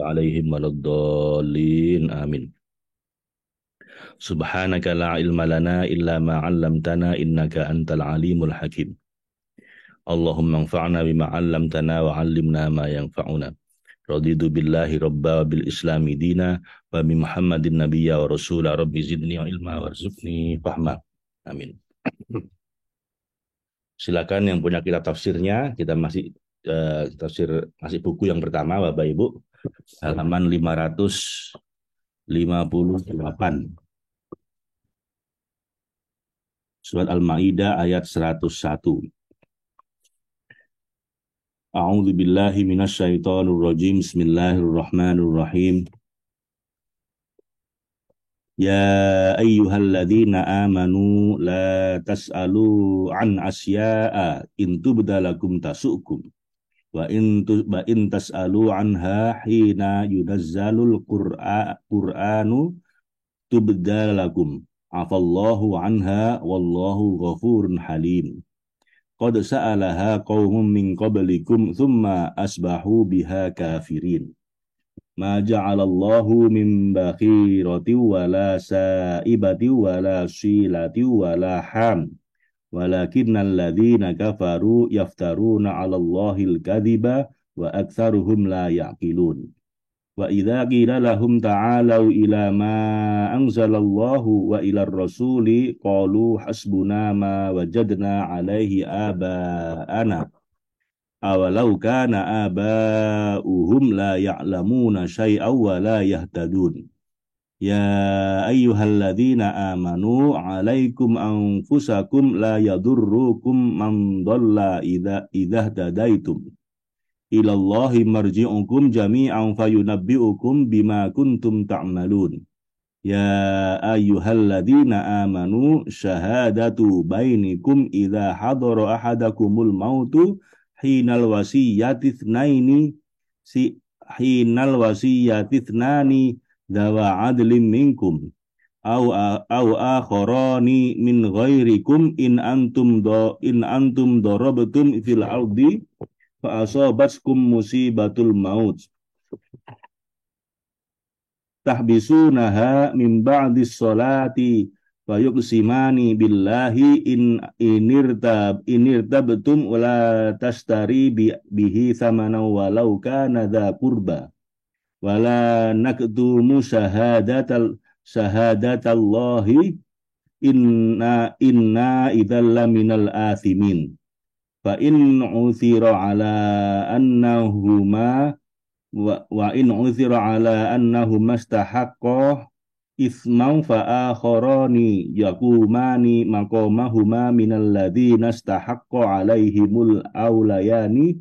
alaihim waladdallin amin. Subhanaka la ilma lana illa ma 'allamtana innaka antal alimul hakim. Allahumma anfa'na bima 'allamtana wa 'allimna ma yanfa'una. Raditu billahi rabba wa bil islami dina wa bi Muhammadin nabiyya wa rasula rabbi zidni ilma warzuqni fahma. Amin. Silakan yang punya kitab tafsirnya, kita masih tafsir masih buku yang pertama Bapak Ibu, halaman 558. Surat Al-Maidah ayat 101. A'udzu billahi minasyaitonir rajim. Bismillahirrahmanirrahim. Ya ayyuhalladzina amanu la tas'alu an asya'a in tubdalakum tasukum wa in tas'alu anha hina yunazzalul qur'anu tubdalakum afallahu anha wallahu ghafurun halim. Qad sa'alaha qaumun min qablikum thumma asbahu biha kafirin. Ma ja'alallahu min bakhirati wala sa'ibati wala silati wala ham walakinnal ladzina kafaru yaftaruna 'alallahil kadhiba wa aktsaruhum la ya'qilun. Wa idza qila lahum ta'alau ila ma anzalallahu wa ilar rasuli qalu hasbuna ma wajadna 'alaihi aba'ana awalau kana aba'uhum la ya'lamuna syai'aw wa la yahtadun. Ya ayyuhalladzina amanu 'alaikum anfusakum la yadurrukum man dhalla idza ihtadaitum ilallahi marji'ukum jami'an fayunabbi'ukum bima kuntum ta'malun. Ya ayyuhalladzina amanu syahadatu bainikum idza hadara ahadakumul mautu hinal wasiyyati ithnani dawa adlim minkum au akharani min ghairikum in antum darabtum fil ardi fa asabatkum musibatul maut tahbisunaha min ba'dis salati wa yuqsimani billahi inirtabtum wala tashtari bihi thamanan walau kana dha qurba wala naktumu syahadatallahi inna idzal laminal athimin fa in uthira ala annahuma wa in uthira ala annahuma istahaqqa ismau fa akharani yaqumani maqamahuma minal ladzina istahaqqa alaihimul aulayani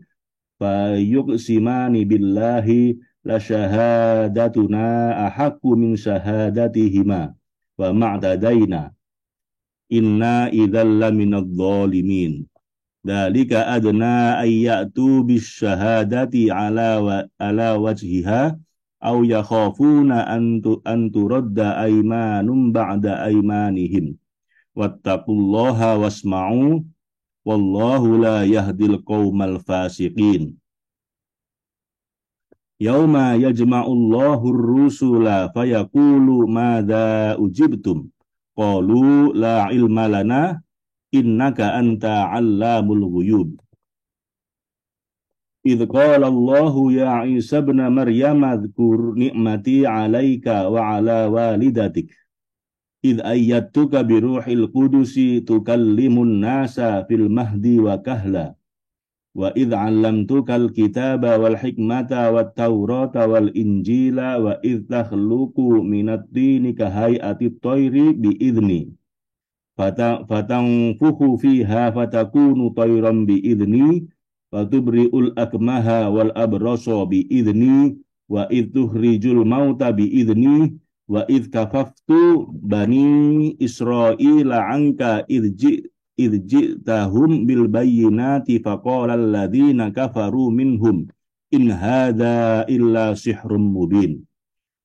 fa yuqsimani billahi la syahadatuna ahaqqu min syahadatihima wa ma'tadaina inna idzal laminadh dhalimin. Dzalika adna ayyatu bis syahadati ala wajhiha aw yakhafuna an turadda aymanum ba'da aymanihim wattaqullaha wasma'u wallahu la yahdil qaumal fasiqin. Yauma yajma'ullahu ar-rusula fayaqulu madza ujibtum qalu la ilma lana innaka anta 'allamul ghuyub. Idh qala Allahu ya Isa ibn Maryam adhkur ni'mati 'alaika wa 'ala walidatik idh ayyatuka bi ruhil qudusi tukallimun nasa fil mahdi wa kahla wa idh 'allamtukal kitaba wal hikmata wat taurata wal injila wa idh takhluqu minat tini ka hay'atit tayri bi idzni fatanfukhu fiha fatakunu tayran bi idzni fatubri'ul akmaha wal abrasa bi idzni wa idh tukhrijul mauta bi idzni wa idh kafaftu bani Israila anka idh ji'tahum bil bayyinati faqala alladhina kafaru minhum in hadza illa sihrun mubin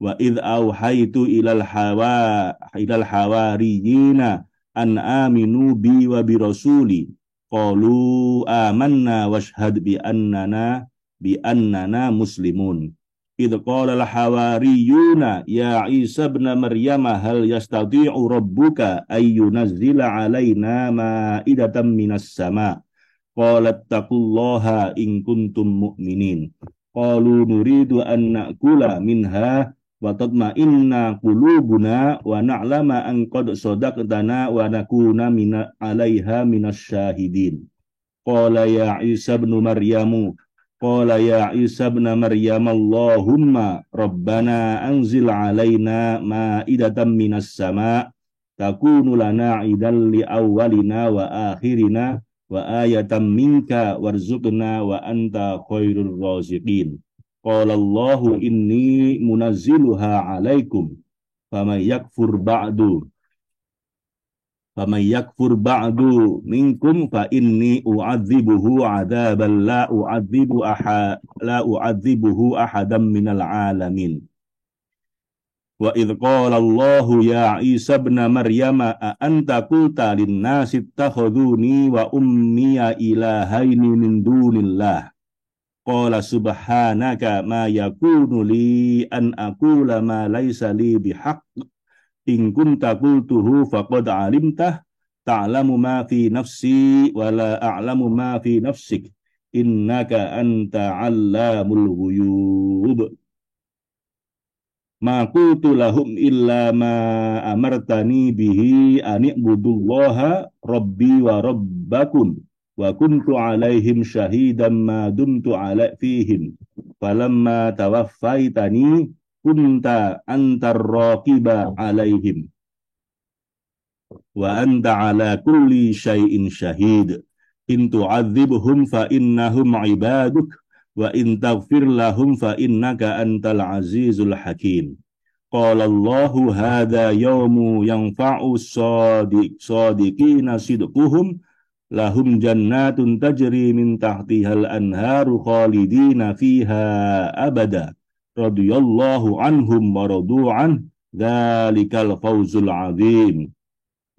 wa idh auhaitu ilal hawariyina an aminu bi wa bi rasuli qalu amanna washhad bi annana bi annana muslimun. Idh qala al-hawariyuna ya Isa ibn Maryam hal yastati'u rabbuka ayyunazzila alaina ma'idatan minas sama. Qalat taqullaha in kuntum mu'minin. Qalu nuridu an na'kula minha wa tatma'inna qulubuna wa na'lama an qad sadaqtana wa nakuna min 'alaiha minasy syahidin. Qala ya Isa ibn Maryamu Qala ya Isa ibn Maryam Allahumma Rabbana anzil alaina ma'idatan minas sama takunu lana idan li awwalina wa akhirina wa ayatan minka warzuqna wa anta khairur raziqin. Qala Allahu inni munazziluha alaikum faman yakfur ba'du faman yakfur ba'du minkum fa inni u'adzibuhu 'adzaban la u'adzibuhu ahadam minal alamin. Wa idh qala Allahu ya Isa ibn Maryam a anta qulta lin nasi ittakhaduni wa ummiya ilahaini min dunillah. Qala subhanaka ma yakunu li an aqula ma laysa li bihaqq. In kunta qultuhu faqad alimtah ta'lamu ma fi nafsi wa la a'lamu ma fi nafsik innaka anta 'allamul ghuyub. Ma qultu lahum illa ma amartani bihi an i'budullaha rabbi wa rabbakum wa kuntu 'alaihim syahidan ma dumtu 'ala fihim falamma tawaffaitani kunta antar raqiba alaihim wa anta ala kulli syai'in syahid in tu'adzibhum fa innahum ibaduk wa in taghfir lahum fa innaka antal azizul hakim. Qala Allahu hadza yawmu yanfa'u sadiqina sidquhum lahum jannatun tajri min tahtihal anharu khalidina fiha abada radhiyallahu anhum wa radu'an dzalikal fawzul azim.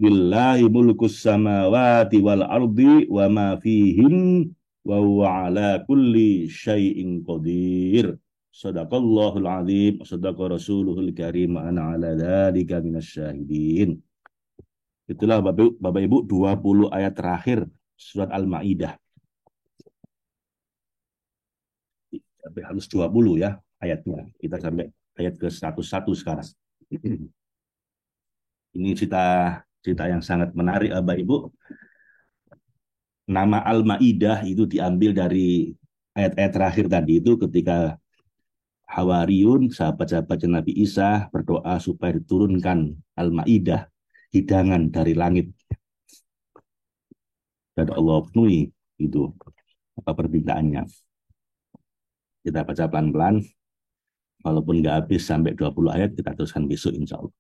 Billahi mulkus samawati wal ardi wa ma fihin wa huwa ala kulli syai'in qadir. Shadaqallahul azim, sadaqa rasuluhul karim, ana ala dzalika minasyahidin. Itulah Bapak Ibu 20 ayat terakhir surat Al-Maidah. Sampai harus 20 ya ayatnya. Kita sampai ayat ke 101 sekarang. Ini cerita yang sangat menarik Bapak Ibu. Nama Al-Maidah itu diambil dari ayat-ayat terakhir tadi itu ketika Hawariyun, sahabat-sahabat Nabi Isa berdoa supaya diturunkan Al-Maidah, hidangan dari langit. Dan Allah penuhi itu apa permintaannya. Kita baca pelan-pelan. Walaupun nggak habis sampai 20 ayat, kita teruskan besok insya Allah.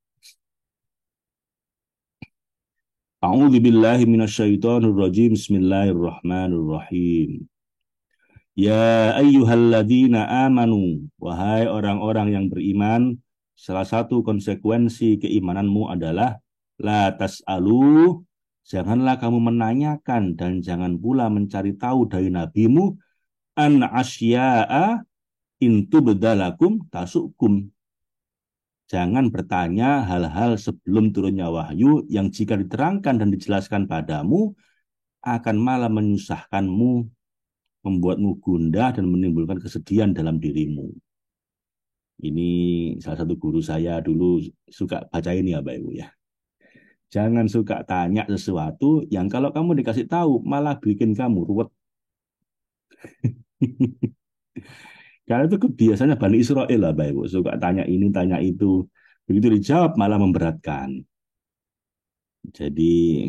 A'udzu billahi minasyaitonir rajim. Bismillahirrahmanirrahim. Ya ayyuhalladzina amanu, wahai orang-orang yang beriman, salah satu konsekuensi keimananmu adalah la tas'alu, janganlah kamu menanyakan dan jangan pula mencari tahu dari nabimu an asya'a intu bedalakum tasukum. Jangan bertanya hal-hal sebelum turunnya wahyu yang jika diterangkan dan dijelaskan padamu akan malah menyusahkanmu, membuatmu gundah dan menimbulkan kesedihan dalam dirimu. Ini salah satu guru saya dulu suka baca ini ya Bapak Ibu ya. Jangan suka tanya sesuatu yang kalau kamu dikasih tahu malah bikin kamu ruwet. Karena itu kebiasaannya Bani Israel lah Bapak Ibu. Suka tanya ini, tanya itu. Begitu dijawab malah memberatkan. Jadi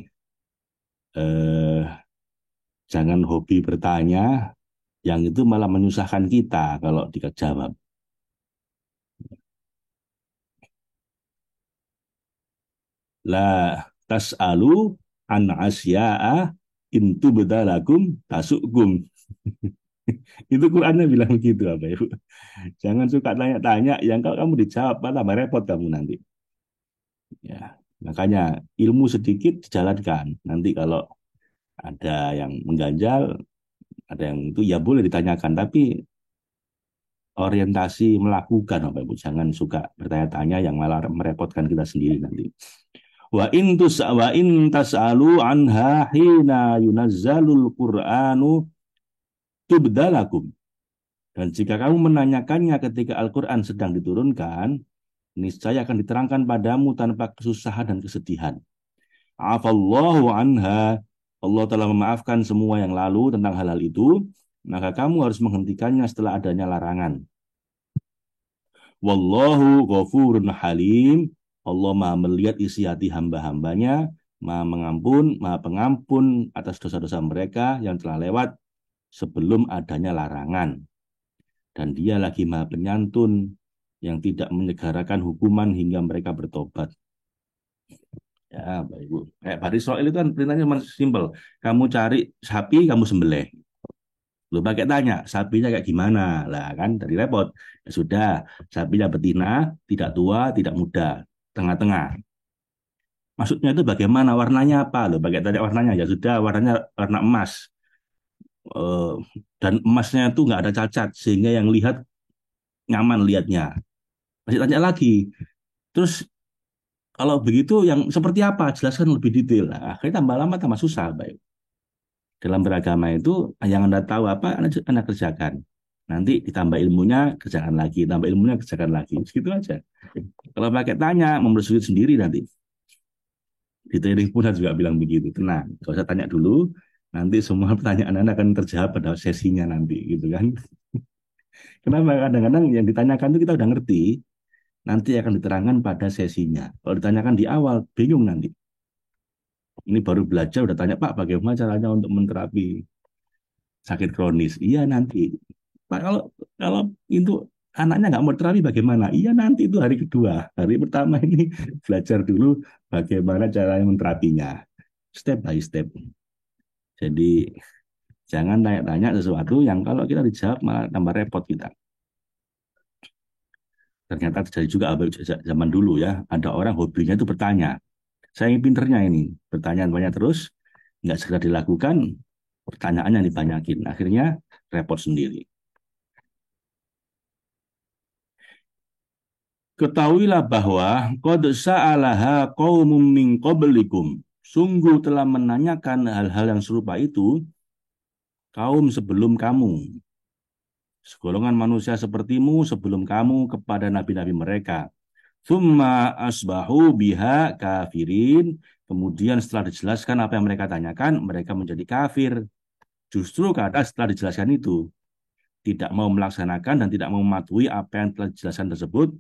jangan hobi bertanya, yang itu malah menyusahkan kita kalau dijawab. La tas'alu an asya'a intu bedalakum tasukum. Itu Qurannya bilang gitu apa Ibu. Jangan suka tanya-tanya yang kalau kamu dijawab malah repot kamu nanti. Ya, makanya ilmu sedikit dijalankan. Nanti kalau ada yang mengganjal, ada yang itu ya boleh ditanyakan, tapi orientasi melakukan, Bapak Ibu. Jangan suka bertanya-tanya yang malah merepotkan kita sendiri nanti. Wa in tas'alu anha hina yunazzalul Qur'anu tubdalakum. Dan jika kamu menanyakannya ketika Al-Quran sedang diturunkan, niscaya akan diterangkan padamu tanpa kesusahan dan kesedihan. Afallahu anha. Allah telah memaafkan semua yang lalu tentang hal-hal itu, maka kamu harus menghentikannya setelah adanya larangan. Wallahu ghafurun halim. Allah maha melihat isi hati hamba-hambanya, maha mengampun, maha pengampun atas dosa-dosa mereka yang telah lewat sebelum adanya larangan. Dan dia lagi maha penyantun yang tidak menyegarakan hukuman hingga mereka bertobat. Ya, Bapak Ibu. Kayak Bani Israil itu kan perintahnya cuma simpel. Kamu cari sapi, kamu sembelih. Lu pakai tanya, sapinya kayak gimana? Lah kan, dari repot. Ya sudah, sapinya betina, tidak tua, tidak muda, tengah-tengah. Maksudnya itu bagaimana? Warnanya apa? Lu pakai tanya warnanya. Ya sudah, warnanya warna emas. Eh, dan emasnya itu nggak ada cacat, sehingga yang lihat nyaman lihatnya. Masih tanya lagi. Terus kalau begitu yang seperti apa? Jelaskan lebih detail. Nah, akhirnya tambah lama tambah susah, baik. Dalam beragama itu yang Anda tahu apa Anda kerjakan. Nanti ditambah ilmunya kerjakan lagi, tambah ilmunya kerjakan lagi. Segitu aja. Kalau pakai tanya mempersulit sendiri nanti. Di training pun saya juga bilang begitu. Tenang, kalau saya tanya dulu, nanti semua pertanyaan Anda akan terjawab pada sesinya nanti, gitu kan? Kenapa kadang-kadang yang ditanyakan itu kita udah ngerti, nanti akan diterangkan pada sesinya. Kalau ditanyakan di awal, bingung nanti. Ini baru belajar, udah tanya, Pak, bagaimana caranya untuk menterapi sakit kronis? Iya nanti. Pak, kalau itu anaknya nggak mau terapi bagaimana? Iya nanti itu hari kedua. Hari pertama ini belajar dulu bagaimana caranya menterapinya. Step by step. Jadi jangan tanya-tanya sesuatu yang kalau kita dijawab malah tambah repot kita. Ternyata terjadi juga zaman dulu ya. Ada orang hobinya itu bertanya. Saya ingin pinternya ini. Pertanyaan banyak terus, nggak segera dilakukan, pertanyaannya dibanyakin. Akhirnya repot sendiri. Ketahuilah bahwa qad sa'alaha qaumum min qablikum. Sungguh telah menanyakan hal-hal yang serupa itu kaum sebelum kamu. Segolongan manusia sepertimu sebelum kamu kepada nabi-nabi mereka. Tsumma asbahu biha kafirin. Kemudian setelah dijelaskan apa yang mereka tanyakan, mereka menjadi kafir. Justru karena setelah dijelaskan itu, tidak mau melaksanakan dan tidak mau mematuhi apa yang telah dijelaskan tersebut,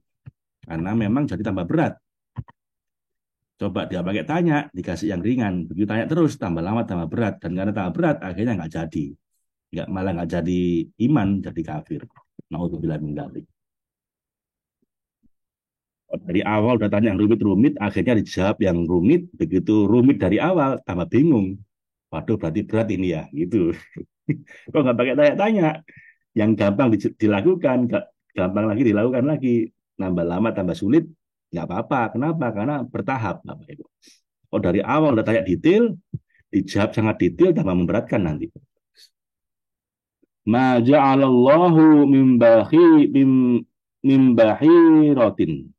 karena memang jadi tambah berat. Coba dia pakai tanya, dikasih yang ringan. Begitu tanya terus, tambah lama, tambah berat. Dan karena tambah berat, akhirnya nggak jadi. Malah nggak jadi iman, jadi kafir. Naudzubillah min dzalik. Dari awal udah tanya yang rumit-rumit, akhirnya dijawab yang rumit. Begitu rumit dari awal, tambah bingung. Waduh, berarti berat ini ya, gitu. Kok nggak pakai tanya-tanya? Yang gampang dilakukan, gampang lagi dilakukan lagi. Nambah lama, tambah sulit, nggak apa-apa. Kenapa? Karena bertahap. Bapak Ibu. Oh dari awal udah tanya detail, dijawab sangat detail, tambah memberatkan nanti. Ma ja'alallahu min bahiratin.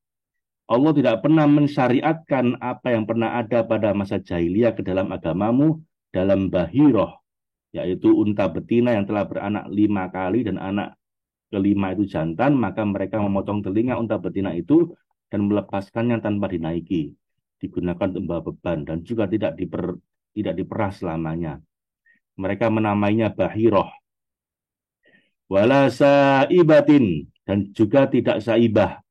Allah tidak pernah mensyariatkan apa yang pernah ada pada masa jahiliyah ke dalam agamamu dalam bahiroh, yaitu unta betina yang telah beranak 5 kali dan anak kelima itu jantan, maka mereka memotong telinga unta betina itu dan melepaskannya tanpa dinaiki, digunakan untuk membawa beban dan juga tidak diperah selamanya. Mereka menamainya bahiroh. Wala saibatin dan juga tidak saibah.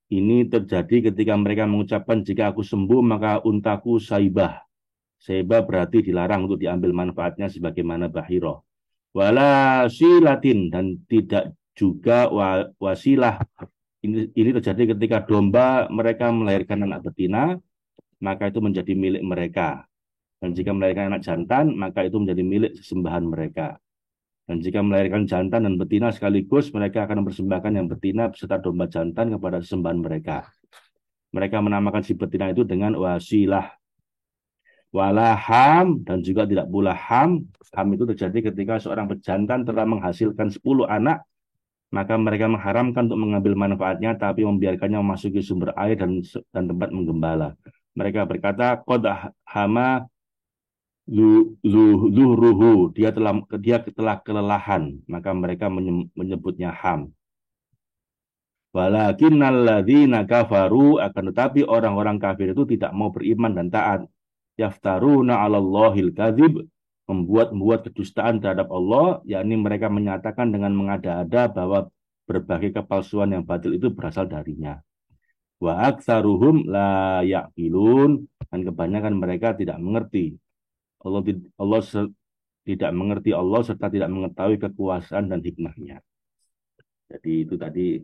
Ini terjadi ketika mereka mengucapkan jika aku sembuh maka untaku saibah. Saibah berarti dilarang untuk diambil manfaatnya sebagaimana bahiroh. Wala silatin dan tidak juga wasilah. Ini terjadi ketika domba mereka melahirkan anak betina, maka itu menjadi milik mereka. Dan jika melahirkan anak jantan, maka itu menjadi milik sesembahan mereka. Dan jika melahirkan jantan dan betina sekaligus, mereka akan mempersembahkan yang betina beserta domba jantan kepada sesembahan mereka. Mereka menamakan si betina itu dengan wasilah. Walaham dan juga tidak pula ham. Ham itu terjadi ketika seorang pejantan telah menghasilkan 10 anak maka mereka mengharamkan untuk mengambil manfaatnya, tapi membiarkannya memasuki sumber air dan tempat menggembala. Mereka berkata, qad hama zuhruhu, dia telah kelelahan, maka mereka menyebutnya ham. Walakinnalladzina kafaru, akan tetapi orang-orang kafir itu tidak mau beriman dan taat. Yaftaruna 'alallahil kadzib, membuat kedustaan terhadap Allah, yakni mereka menyatakan dengan mengada-ada bahwa berbagai kepalsuan yang batil itu berasal darinya. Wa aktsaruhum la yaqilun, dan kebanyakan mereka tidak mengerti. Allah tidak mengerti Allah serta tidak mengetahui kekuasaan dan hikmahnya. Jadi itu tadi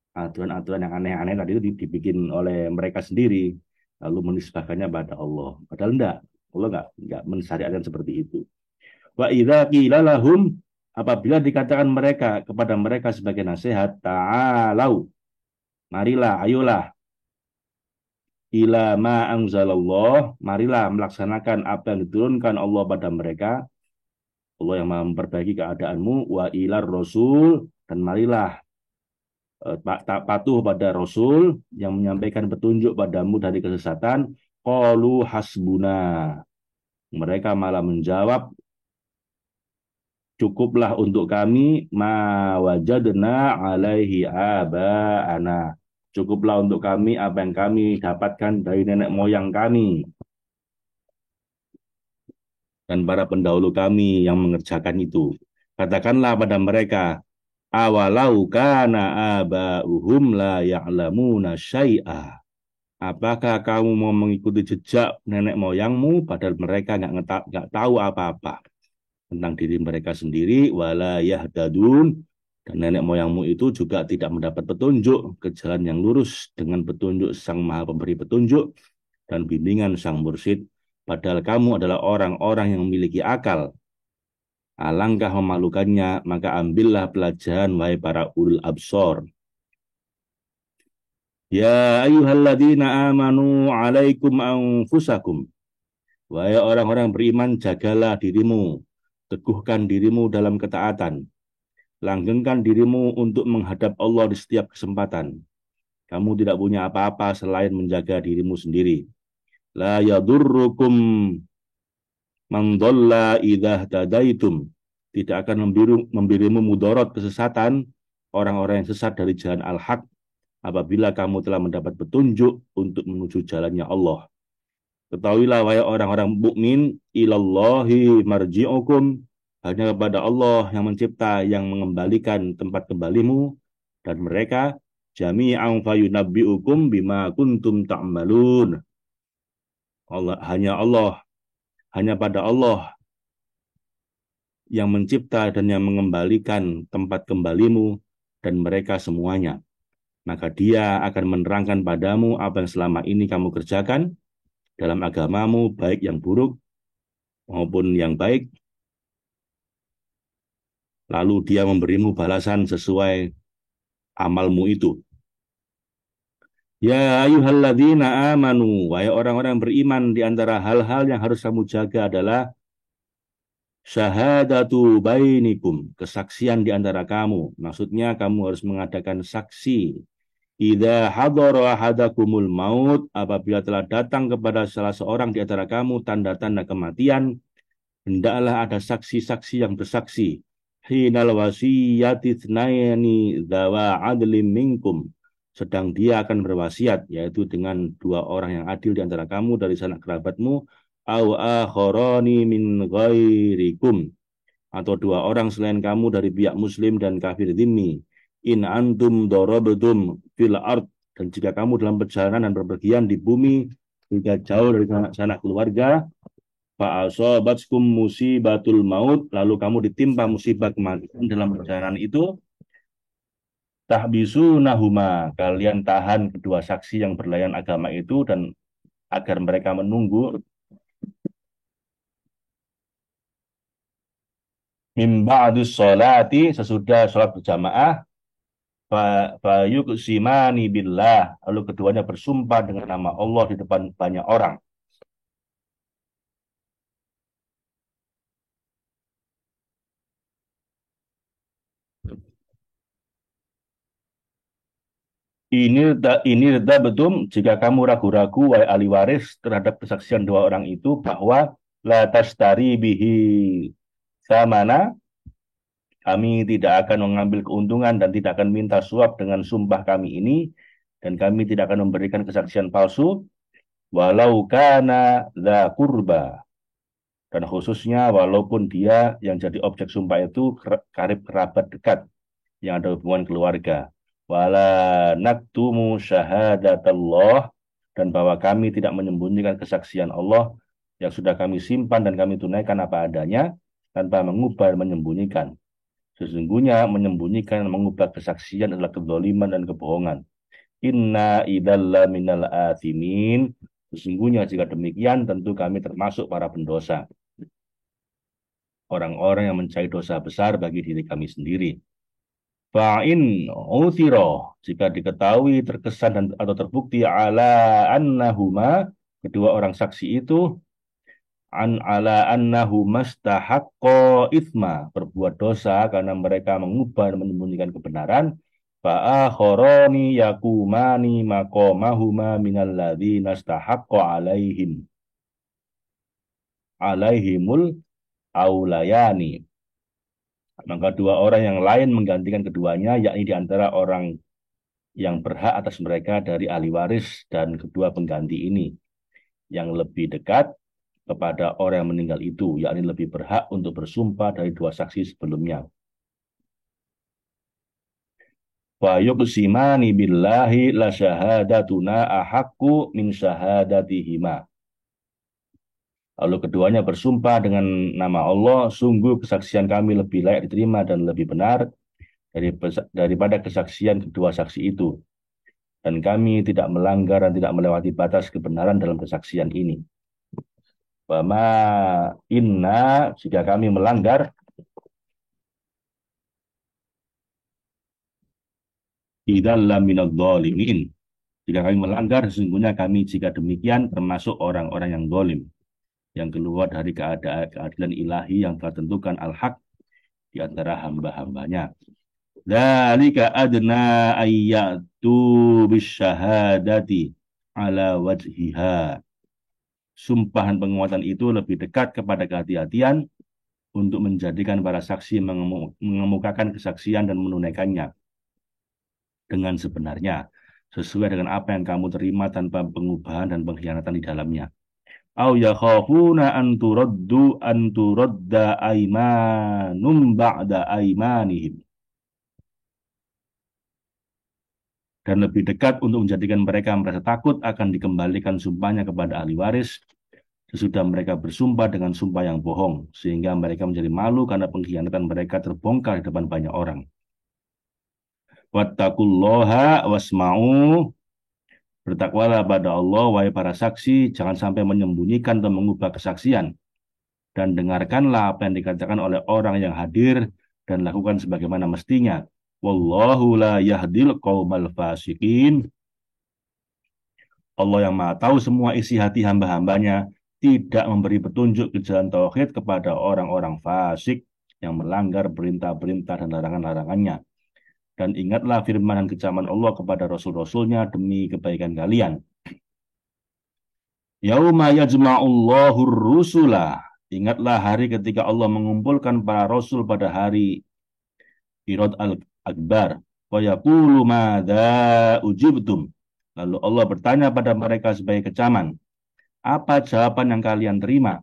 aturan-aturan yang aneh-aneh tadi itu dibikin oleh mereka sendiri, lalu menisbahkannya pada Allah. Padahal enggak, Allah enggak mensyariatkan seperti itu. Wa idza qila lahum, apabila dikatakan kepada mereka sebagai nasihat, ta'alau, marilah, ayolah, ila ma anzalallah, marilah melaksanakan apa yang diturunkan Allah pada mereka, Allah yang memperbaiki keadaanmu, wa ilar rasul, dan marilah patuh pada Rasul yang menyampaikan petunjuk padamu dari kesesatan, qalu hasbuna. Mereka malah menjawab, cukuplah untuk kami ma wajadna alaihi aba'ana. Cukuplah untuk kami apa yang kami dapatkan dari nenek moyang kami dan para pendahulu kami yang mengerjakan itu. Katakanlah pada mereka, awalau kana aba'uhum la ya'lamuna syai'a. Apakah kamu mau mengikuti jejak nenek moyangmu padahal mereka nggak tahu apa-apa tentang diri mereka sendiri, wala yahtadun, dan nenek moyangmu itu juga tidak mendapat petunjuk ke jalan yang lurus dengan petunjuk Sang Maha Pemberi petunjuk dan bimbingan Sang Mursyid, padahal kamu adalah orang-orang yang memiliki akal. Alangkah memalukannya, maka ambillah pelajaran wahai para ulul absor. Ya ayyuhalladzina amanu alaikum anfusakum. Wahai orang-orang beriman, jagalah dirimu, teguhkan dirimu dalam ketaatan, langgengkan dirimu untuk menghadap Allah di setiap kesempatan. Kamu tidak punya apa-apa selain menjaga dirimu sendiri. La yadurrukum man dhalla idza tadaitum. Tidak akan memberimu mudarat kesesatan orang-orang yang sesat dari jalan al-haq apabila kamu telah mendapat petunjuk untuk menuju jalannya Allah. Ketahuilah wahai orang-orang mukmin, ilallahi marji'ukum, hanya kepada Allah yang mencipta, yang mengembalikan tempat kembalimu, dan mereka jami'an fayunabbi'ukum bima kuntum ta'malun. Allah, hanya pada Allah yang mencipta dan yang mengembalikan tempat kembalimu dan mereka semuanya. Maka dia akan menerangkan padamu apa yang selama ini kamu kerjakan dalam agamamu, baik yang buruk maupun yang baik, lalu dia memberimu balasan sesuai amalmu itu. Ya ayyuhalladzina amanu, wahai orang-orang beriman, di antara hal-hal yang harus kamu jaga adalah syahadatu bainikum, kesaksian di antara kamu. Maksudnya kamu harus mengadakan saksi. Idza hadara ahadakumul maut, apabila telah datang kepada salah seorang di antara kamu tanda-tanda kematian, hendaklah ada saksi-saksi yang bersaksi. Hinal wasiyati tsnaini dzawa adlim minkum. Sedang dia akan berwasiat, yaitu dengan dua orang yang adil di antara kamu dari sanak kerabatmu, au akharani min ghairikum, atau dua orang selain kamu dari pihak muslim dan kafir dhimmi. In antum darabtum fil ard, dan jika kamu dalam perjalanan dan berpergian di bumi hingga jauh dari sanak keluarga, fa'asobatskum musibatul maut, lalu kamu ditimpa musibah kematian dalam perjalanan itu, tahbisu nahuma, kalian tahan kedua saksi yang berlayan agama itu dan agar mereka menunggu mim ba'dus sholati, sesudah sholat berjamaah, fa yuqsimani billah, lalu keduanya bersumpah dengan nama Allah di depan banyak orang. Ini betul jika kamu ragu-ragu wahai ahli waris terhadap kesaksian dua orang itu bahwa la tashtari bihi samana, kami tidak akan mengambil keuntungan dan tidak akan minta suap dengan sumpah kami ini, dan kami tidak akan memberikan kesaksian palsu walau kana dza kurba, dan khususnya walaupun dia yang jadi objek sumpah itu karib kerabat dekat yang ada hubungan keluarga. Wala naktumu syahadatallah, dan bahwa kami tidak menyembunyikan kesaksian Allah yang sudah kami simpan dan kami tunaikan apa adanya tanpa mengubah dan menyembunyikan. Sesungguhnya menyembunyikan dan mengubah kesaksian adalah kezaliman dan kebohongan. Inna idalla minal athimin. Sesungguhnya jika demikian tentu kami termasuk para pendosa. Orang-orang yang mencari dosa besar bagi diri kami sendiri. Fa'in uthiro, jika diketahui terkesan dan atau terbukti ala annahuma, kedua orang saksi itu ala annahu mastahaqqa ithma, berbuat dosa karena mereka mengubah dan menyembunyikan kebenaran, fa'akhorani yakumani maqamahuma minal ladzina stahaqqa alaihimul aulayani, maka dua orang yang lain menggantikan keduanya, yakni di antara orang yang berhak atas mereka dari ahli waris dan kedua pengganti ini, yang lebih dekat kepada orang yang meninggal itu, yakni lebih berhak untuk bersumpah dari dua saksi sebelumnya. Wa yuqsimani billahi la syahadatuna ahaqqu min syahadatihima. Lalu keduanya bersumpah dengan nama Allah, sungguh kesaksian kami lebih layak diterima dan lebih benar daripada kesaksian kedua saksi itu. Dan kami tidak melanggar dan tidak melewati batas kebenaran dalam kesaksian ini. Wama inna, jika kami melanggar, idallam minadh dhalimin. Jika kami melanggar, sesungguhnya kami jika demikian termasuk orang-orang yang zalim, yang keluar dari keadilan ilahi yang telah tentukan al-haq di antara hamba-hambanya. Dzalika adna ayyatu bisyahadati ala wajhiha. Sumpahan penguatan itu lebih dekat kepada kehati-hatian untuk menjadikan para saksi mengemukakan kesaksian dan menunaikannya dengan sebenarnya, sesuai dengan apa yang kamu terima tanpa pengubahan dan pengkhianatan di dalamnya. Au yakhafuna an turadda aymanum ba'da aymanihim, dan lebih dekat untuk menjadikan mereka merasa takut akan dikembalikan sumpahnya kepada ahli waris sesudah mereka bersumpah dengan sumpah yang bohong, sehingga mereka menjadi malu karena pengkhianatan mereka terbongkar di depan banyak orang. Wattaqullaha wasma'u, bertakwalah pada Allah wahai para saksi, jangan sampai menyembunyikan atau mengubah kesaksian, dan dengarkanlah apa yang dikatakan oleh orang yang hadir dan lakukan sebagaimana mestinya. Wallahu la yahdil qaumal fasiqin. Allah yang maha tahu semua isi hati hamba-hambanya tidak memberi petunjuk ke jalan tauhid kepada orang-orang fasik yang melanggar perintah-perintah dan larangan-larangannya. Dan ingatlah firman dan kecaman Allah kepada Rasul-Rasulnya demi kebaikan kalian. Yauma yajma'ullahu rusula. Ingatlah hari ketika Allah mengumpulkan para Rasul pada hari Irad al-Akbar. Wa yaqulu madza ujibtum. Lalu Allah bertanya pada mereka sebagai kecaman, apa jawaban yang kalian terima?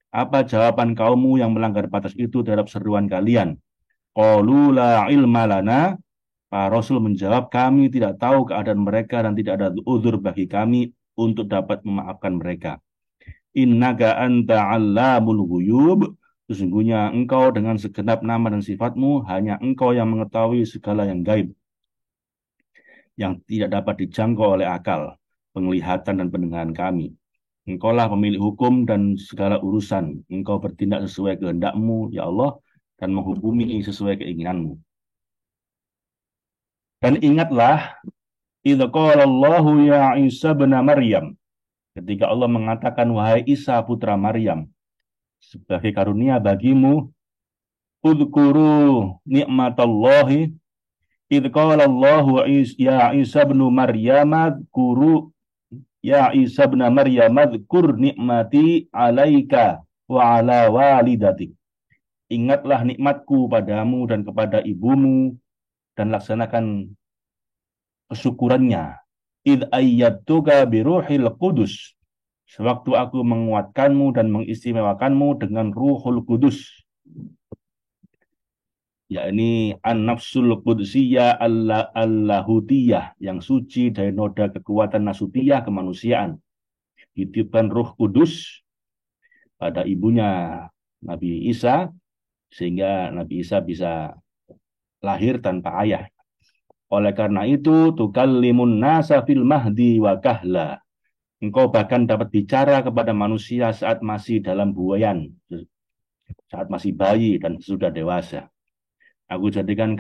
Apa jawaban kaummu yang melanggar batas itu terhadap seruan kalian? Qalu la ilma lana. Para Rasul menjawab, kami tidak tahu keadaan mereka dan tidak ada uzur bagi kami untuk dapat memaafkan mereka. Innaka anta allamul ghuyub. Sesungguhnya engkau dengan segenap nama dan sifatmu, hanya engkau yang mengetahui segala yang gaib, yang tidak dapat dijangkau oleh akal, penglihatan dan pendengaran kami. Engkaulah pemilik hukum dan segala urusan. Engkau bertindak sesuai kehendak-Mu, ya Allah, dan menghukumi sesuai keinginan-Mu. Dan ingatlah, idza qala Allahu ya Isa bin Maryam, ketika Allah mengatakan, wahai Isa putra Maryam, sebagai karunia bagimu, udhkuru ni'matallahi Idh qala Allahu ya Isa ibn Maryam kuru ya Isa ibn Maryam dzkur nikmati alaika wa ala walidatik. Ingatlah nikmatku padamu dan kepada ibumu dan laksanakan kesyukurannya. Idh ayyatuka biruhil qudus. Sewaktu aku menguatkanmu dan mengistimewakanmu dengan Ruhul Kudus, yakni an-nafsul qudsiyah allahutiyah, yang suci dari noda kekuatan nasutiyah kemanusiaan. Ditiupkan Ruh Kudus pada ibunya Nabi Isa, sehingga Nabi Isa bisa lahir tanpa ayah. Oleh karena itu, tukallimun nasa fil mahdi wa kahla. Engkau bahkan dapat bicara kepada manusia saat masih dalam buayan, saat masih bayi dan sudah dewasa. Aku jadikan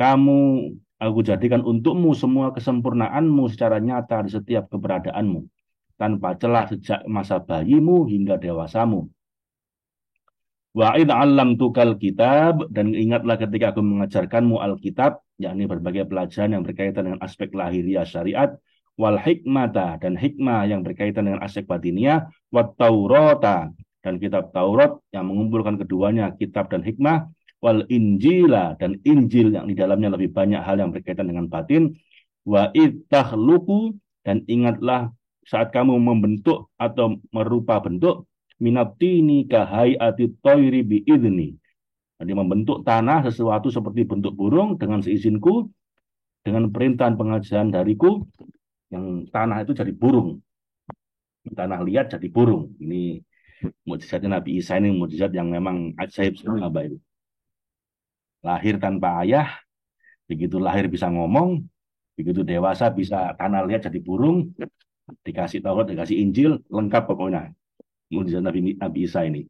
untukmu semua kesempurnaanmu secara nyata di setiap keberadaanmu, tanpa celah sejak masa bayimu hingga dewasamu. Wa'id tukal kitab, dan ingatlah ketika aku mengajarkanmu Alkitab, yakni berbagai pelajaran yang berkaitan dengan aspek lahiriah syariat, wal hikmata, dan hikmah yang berkaitan dengan aspek batiniah, wat taurata, dan kitab Taurat yang mengumpulkan keduanya, kitab dan hikmah, wal injila, dan Injil yang di dalamnya lebih banyak hal yang berkaitan dengan batin, wa ittakhluqu, dan ingatlah saat kamu membentuk atau merupa bentuk, minatini kahayati toiri biidni. Jadi membentuk tanah sesuatu seperti bentuk burung dengan seizinku, dengan perintahan pengajaran dariku, yang tanah itu jadi burung, tanah liat jadi burung. Ini mukjizatnya Nabi Isa, ini mukjizat yang memang ajaib sekali, Bapak Ibu. Lahir tanpa ayah, begitu lahir bisa ngomong, begitu dewasa bisa tanah liat jadi burung, dikasih Taurat, dikasih Injil, lengkap pokoknya. Mukjizat Nabi Isa ini.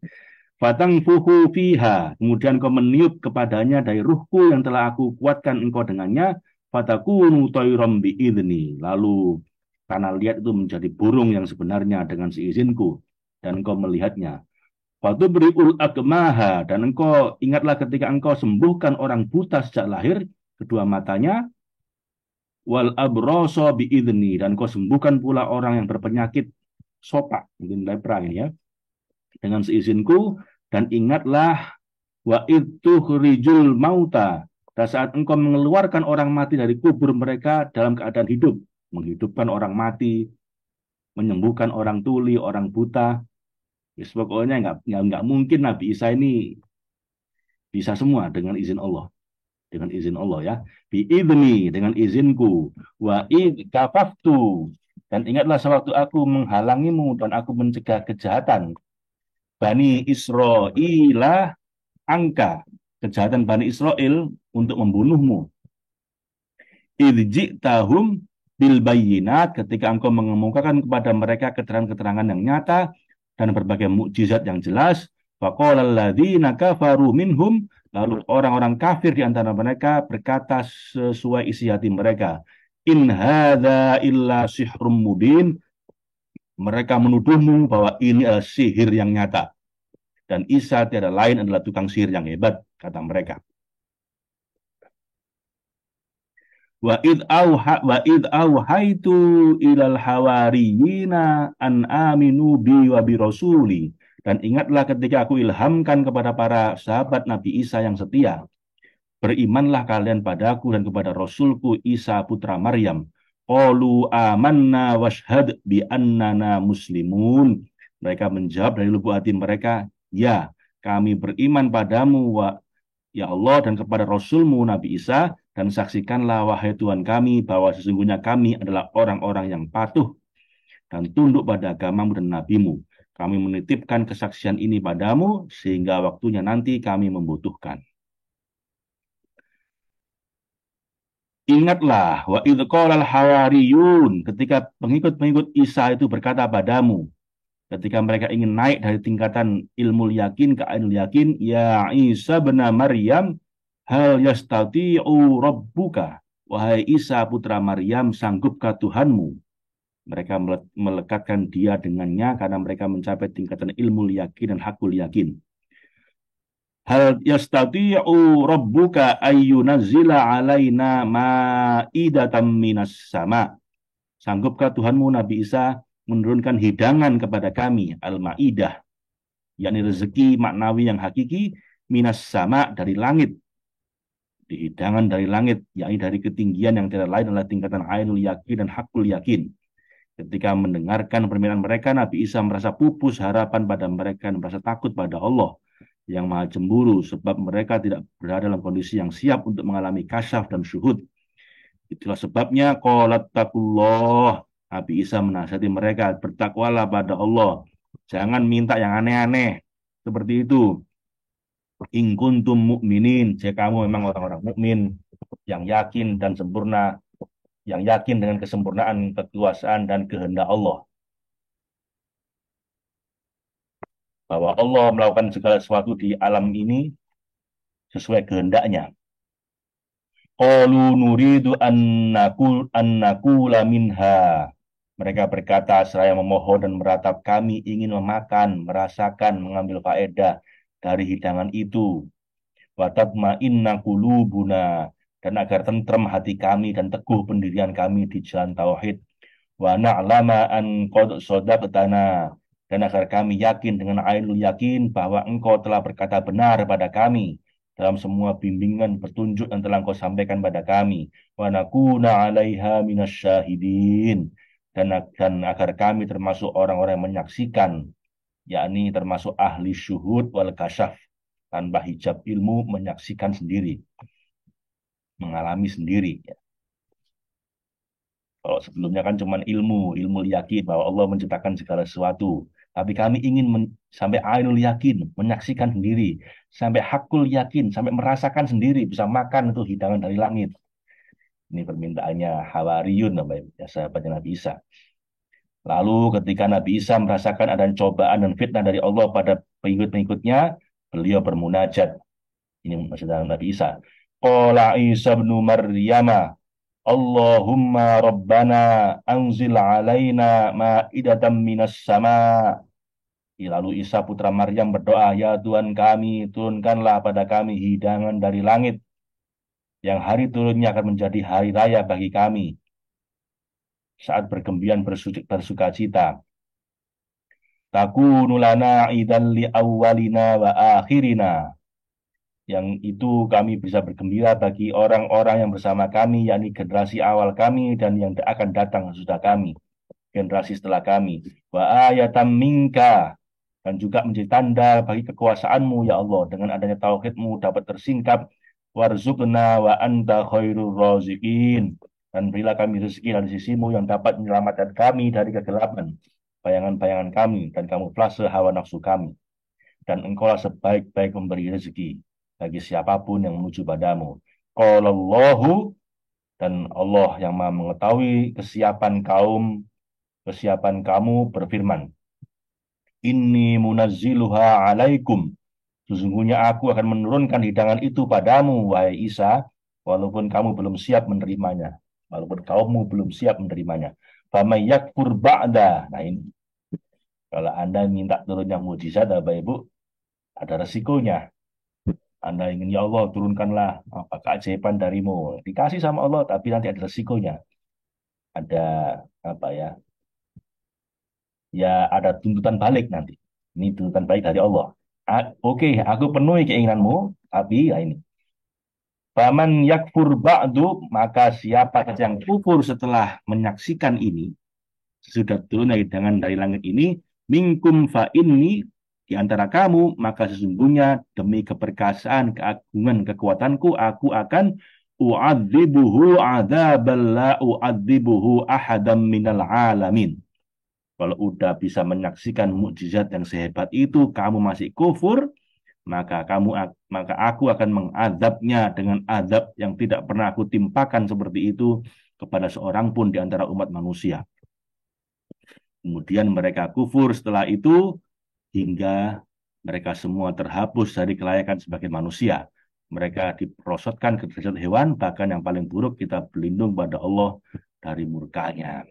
Fatang fuhu fiha, kemudian kau meniup kepadanya dari ruhku yang telah aku kuatkan engkau dengannya. Fatakunu toirom biidni, lalu tanah liat itu menjadi burung yang sebenarnya dengan seizinku, dan engkau melihatnya. Fatubriul akmaha, dan engkau ingatlah ketika engkau sembuhkan orang buta sejak lahir, kedua matanya, wal abroso biidni, dan engkau sembuhkan pula orang yang berpenyakit sopak, mungkin lepra ini ya, dengan seizinku. Dan ingatlah wa itu rijul mauta, dan saat engkau mengeluarkan orang mati dari kubur mereka dalam keadaan hidup, menghidupkan orang mati, menyembuhkan orang tuli, orang buta. Ya, pokoknya nggak mungkin Nabi Isa ini bisa semua dengan izin Allah. Dengan izin Allah ya. Biidni, dengan izinku. Wa id kafaftu, dan ingatlah sewaktu aku menghalangimu dan aku mencegah kejahatan Bani Isra'ilah angka, kejahatan Bani Israel untuk membunuhmu. Tahum bil bayyinat, ketika engkau mengemukakan kepada mereka keterangan-keterangan yang nyata dan berbagai mukjizat yang jelas. Faqala alladziina kafaru minhum, lalu orang-orang kafir di antara mereka berkata sesuai isi hati mereka, in hadza illa sihrum mubin, mereka menuduhmu bahwa ini adalah sihir yang nyata. Dan Isa tiada lain adalah tukang sihir yang hebat, kata mereka. Wa id auhaitu ilal hawariyina an aminu bi wa bi rasuli, dan ingatlah ketika aku ilhamkan kepada para sahabat Nabi Isa yang setia, berimanlah kalian padaku dan kepada Rasulku Isa putra Maryam. Qalu amanna washhad bi annana muslimun. Mereka menjawab dari lubuk hati mereka, ya, kami beriman padamu, ya Allah, dan kepada Rasulmu Nabi Isa, dan saksikanlah wahai Tuhan kami bahwa sesungguhnya kami adalah orang-orang yang patuh dan tunduk pada agamamu dan nabimu. Kami menitipkan kesaksian ini padamu sehingga waktunya nanti kami membutuhkan. Ingatlah wa idh qalal hawariyun, ketika pengikut-pengikut Isa itu berkata padamu, ketika mereka ingin naik dari tingkatan ilmu yakin ke ainul yakin, ya Isa bin Maryam, hal yastati'u rabbuka, wahai Isa putra Maryam, sanggupkah Tuhanmu? Mereka melekatkan dia dengannya karena mereka mencapai tingkatan ilmu yakin dan hakul yakin. Hal yastati'u rabbuka ayyunazzila alaina ma'idatan minas sama. Sanggupkah Tuhanmu Nabi Isa menurunkan hidangan kepada kami al-ma'idah, yakni rezeki maknawi yang hakiki minas sama dari langit, di hidangan dari langit, yakni dari ketinggian yang tidak lain adalah tingkatan ainul yakin dan hakul yakin. Ketika mendengarkan permintaan mereka, Nabi Isa merasa pupus harapan pada mereka dan merasa takut pada Allah yang maha cemburu sebab mereka tidak berada dalam kondisi yang siap untuk mengalami kasyaf dan syuhud. Itulah sebabnya qalat taqullah. Nabi Isa menasihati mereka, bertakwalah pada Allah. Jangan minta yang aneh-aneh. Seperti itu. In kuntum mu'minin. Jika kamu memang orang-orang mukmin yang yakin dan sempurna, yang yakin dengan kesempurnaan kekuasaan dan kehendak Allah. Bahwa Allah melakukan segala sesuatu di alam ini sesuai kehendaknya. Qalu nuridu an nakula minha. Mereka berkata seraya memohon dan meratap, kami ingin memakan, merasakan, mengambil faedah dari hidangan itu. Wa tatma'inna qulubuna, dan agar tentrem hati kami dan teguh pendirian kami di jalan tauhid. Wa na'lama an qad shadaqtana, dan agar kami yakin dengan ainul yakin bahwa engkau telah berkata benar pada kami dalam semua bimbingan petunjuk yang telah engkau sampaikan pada kami. Wa nakuna 'alaiha minasyahidin, dan agar kami termasuk orang-orang yang menyaksikan, yakni termasuk ahli syuhud wal kasyaf, tanpa hijab ilmu menyaksikan sendiri, mengalami sendiri. Kalau sebelumnya kan cuma ilmu yakin bahwa Allah menciptakan segala sesuatu. Tapi kami ingin sampai ainul yakin, menyaksikan sendiri. Sampai hakul yakin, sampai merasakan sendiri, bisa makan itu hidangan dari langit. Ini permintaannya Hawariyun, ya, sahabatnya Nabi Isa. Lalu ketika Nabi Isa merasakan ada cobaan dan fitnah dari Allah pada pengikut-pengikutnya, beliau bermunajat. Ini maksudnya Nabi Isa. Qala Isa bin Maryama, Allahumma Rabbana anzil alaina ma'idatan minas sama. Lalu Isa putra Maryam berdoa, ya Tuhan kami, turunkanlah pada kami hidangan dari langit, yang hari turunnya akan menjadi hari raya bagi kami, saat bergembira bersuka cita. Takunu lana idan li awwalina wa akhirina. Yang itu kami bisa bergembira bagi orang-orang yang bersama kami, yakni generasi awal kami dan yang akan datang sesudah kami, generasi setelah kami. Wa ayatam minka, dan juga menjadi tanda bagi kekuasaanmu ya Allah, dengan adanya tauhidmu dapat tersingkap. Warzuqna wa anta khairur raziqin, dan berilah kami rezeki dari sisimu yang dapat menyelamatkan kami dari kegelapan bayangan-bayangan kami, dan kamu flase hawa nafsu kami, dan engkaulah sebaik-baik memberi rezeki bagi siapapun yang menuju padamu. Qalallahu, dan Allah yang maha mengetahui kesiapan kamu berfirman, Inni munazziluha alaikum. Sesungguhnya aku akan menurunkan hidangan itu padamu, wahai Isa, walaupun kamu belum siap menerimanya. Walaupun kaummu belum siap menerimanya. Fama yakfur ba'da. Nah ini, kalau Anda minta turunnya mujizat, Bapak Ibu, ada resikonya. Anda ingin, ya Allah, turunkanlah apa keajaiban darimu. Dikasih sama Allah, tapi nanti ada resikonya. Ada apa ya? Ya ada tuntutan balik nanti. Ini tuntutan balik dari Allah. Oke, aku penuhi keinginanmu, tapi ya ini. Faman yakfur ba'du, maka siapa saja yang kufur setelah menyaksikan ini, sudah turun hidangan dari langit ini, minkum fa inni, di antara kamu, maka sesungguhnya demi keperkasaan, keagungan, kekuatanku, aku akan u'adzibuhu adzabal la u'adzibuhu ahadam minal alamin. Kalau udah bisa menyaksikan mukjizat yang sehebat itu, kamu masih kufur, maka aku akan mengadabnya dengan adab yang tidak pernah aku timpakan seperti itu kepada seorang pun di antara umat manusia. Kemudian mereka kufur setelah itu hingga mereka semua terhapus dari kelayakan sebagai manusia. Mereka diprosotkan ke derajat hewan, bahkan yang paling buruk kita berlindung pada Allah dari murkanya.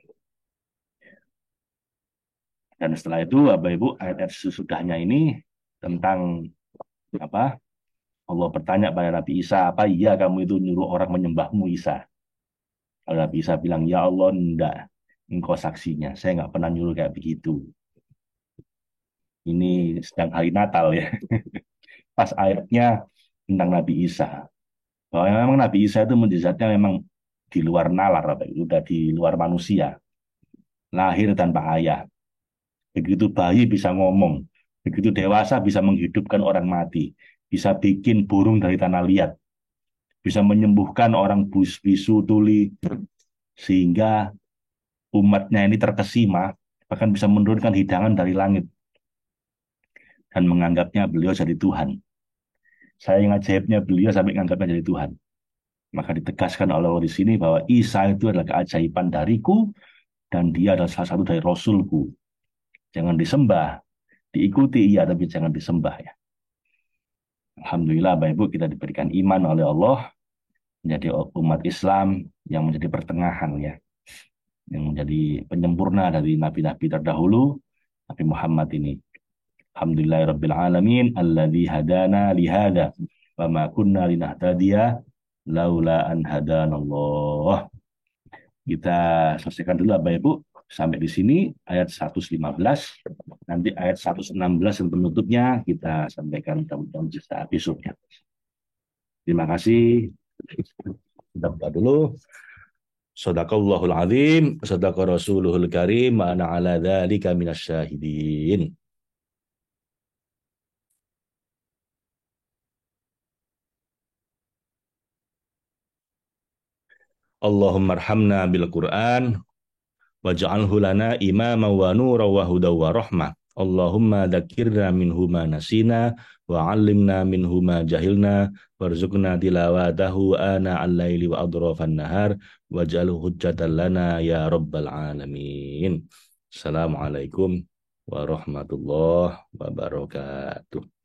Dan setelah itu, Bapak Ibu, ayat-ayat sesudahnya ini tentang apa? Allah bertanya pada Nabi Isa, apa iya kamu itu nyuruh orang menyembahmu Isa? Kalau Nabi Isa bilang, ya Allah, enggak. Engkau saksinya, saya nggak pernah nyuruh kayak begitu. Ini sedang hari Natal ya. Pas ayatnya tentang Nabi Isa. Bahwa memang Nabi Isa itu mujizatnya memang di luar nalar, Bapak Ibu. Udah di luar manusia. Lahir tanpa ayah. Begitu bayi bisa ngomong. Begitu dewasa bisa menghidupkan orang mati. Bisa bikin burung dari tanah liat. Bisa menyembuhkan orang bisu, tuli. Sehingga umatnya ini terkesima. Bahkan bisa menurunkan hidangan dari langit. Dan menganggapnya beliau jadi Tuhan. Saya yang ajaibnya beliau sampai menganggapnya jadi Tuhan. Maka ditegaskan oleh Allah di sini bahwa Isa itu adalah keajaiban dariku dan dia adalah salah satu dari Rasulku. Jangan disembah, diikuti iya tapi jangan disembah ya. Alhamdulillah Bapak Ibu kita diberikan iman oleh Allah menjadi umat Islam yang menjadi pertengahan ya, yang menjadi penyempurna dari nabi-nabi terdahulu, Nabi Muhammad ini. Alhamdulillahirabbil alamin alladzi hadana li hada wa ma kunna linahtadiya laula an hadanallah. Kita selesaikan dulu Bapak Ibu sampai di sini ayat 115. Nanti ayat 116 yang penutupnya kita sampaikan dalam jeda besoknya. Terima kasih. Kita buka dulu. Sadaqallahul azim, sadaqa rasuluhul karim, wa ana ala dzalika minasyahidin. Allahumma arhamna bil Qur'an waj'alhu lana imama wa nura wa huda wa rahmah. Allahumma dzakirna minhu ma nasina wa 'allimna minhu ma jahilna warzuqna tilawatahu ana al-laili wa adrafan nahar waj'alhu hujjatan lana ya rabbal alamin. Assalamualaikum warahmatullahi wabarakatuh.